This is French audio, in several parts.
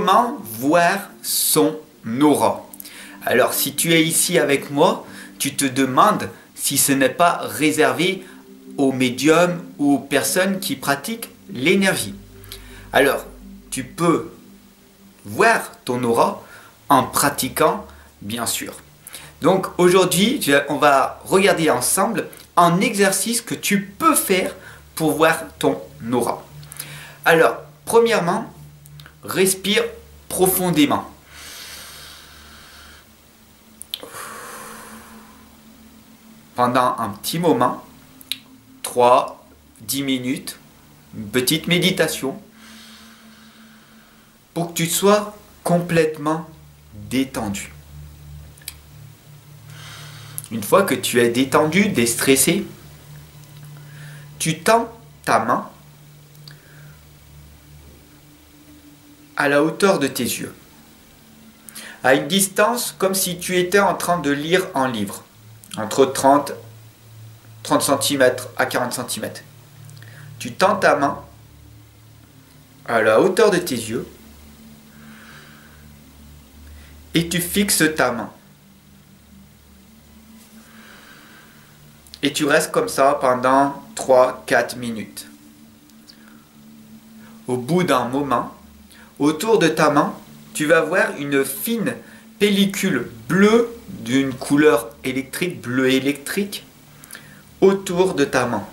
Comment voir son aura? Alors, si tu es ici avec moi, tu te demandes si ce n'est pas réservé aux médiums ou aux personnes qui pratiquent l'énergie. Alors, tu peux voir ton aura en pratiquant, bien sûr. Donc, aujourd'hui, on va regarder ensemble un exercice que tu peux faire pour voir ton aura. Alors, premièrement, respire profondément. Pendant un petit moment, 3-10 minutes, une petite méditation, pour que tu sois complètement détendu. Une fois que tu es détendu, déstressé, tu tends ta main à la hauteur de tes yeux, à une distance comme si tu étais en train de lire un livre, entre 30 cm à 40 cm. Tu tends ta main à la hauteur de tes yeux et tu fixes ta main. Et tu restes comme ça pendant 3-4 minutes. Au bout d'un moment, autour de ta main, tu vas voir une fine pellicule bleue d'une couleur électrique, bleu électrique, autour de ta main.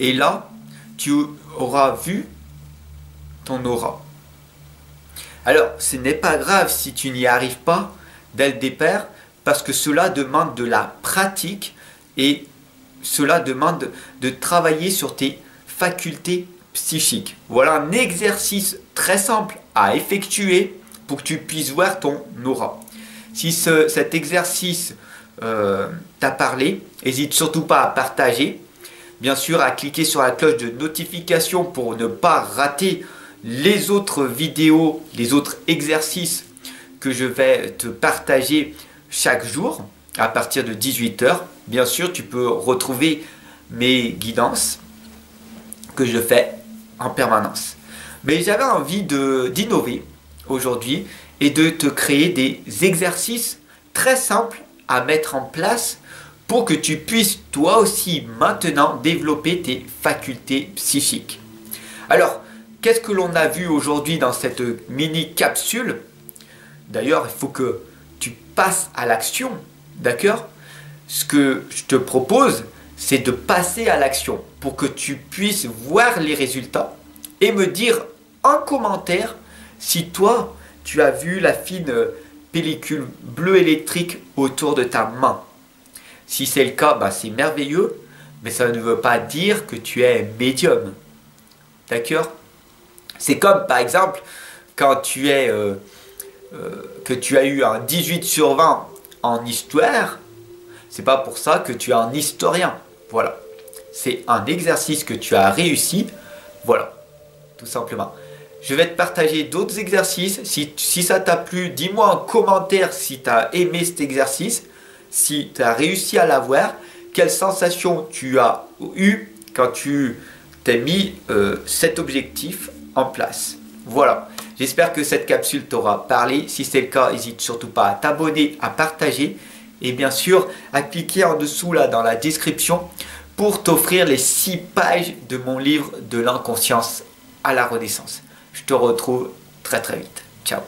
Et là, tu auras vu ton aura. Alors, ce n'est pas grave si tu n'y arrives pas dès le départ, parce que cela demande de la pratique et cela demande de travailler sur tes facultés psychiques. Voilà un exercice très simple à effectuer pour que tu puisses voir ton aura. Si cet exercice t'a parlé, n'hésite surtout pas à partager, bien sûr à cliquer sur la cloche de notification pour ne pas rater les autres vidéos, les autres exercices que je vais te partager chaque jour à partir de 18 h. Bien sûr, tu peux retrouver mes guidances que je fais en permanence. Mais j'avais envie d'innover aujourd'hui et de te créer des exercices très simples à mettre en place pour que tu puisses toi aussi maintenant développer tes facultés psychiques. Alors, qu'est-ce que l'on a vu aujourd'hui dans cette mini capsule? D'ailleurs, il faut que tu passes à l'action, d'accord? Ce que je te propose, c'est de passer à l'action pour que tu puisses voir les résultats et me dire en commentaire si toi, tu as vu la fine pellicule bleue électrique autour de ta main. Si c'est le cas, bah c'est merveilleux, mais ça ne veut pas dire que tu es médium. D'accord? C'est comme par exemple quand tu es que tu as eu un 18 sur 20 en histoire, c'est pas pour ça que tu es un historien. Voilà. C'est un exercice que tu as réussi. Voilà. Tout simplement. Je vais te partager d'autres exercices. Si ça t'a plu, dis-moi en commentaire si tu as aimé cet exercice, si tu as réussi à l'avoir, quelle sensation tu as eu quand tu t'es mis cet objectif en place. Voilà. J'espère que cette capsule t'aura parlé. Si c'est le cas, n'hésite surtout pas à t'abonner, à partager et bien sûr à cliquer en dessous là dans la description pour t'offrir les 6 pages de mon livre de l'inconscience à la renaissance. Je te retrouve très très vite. Ciao.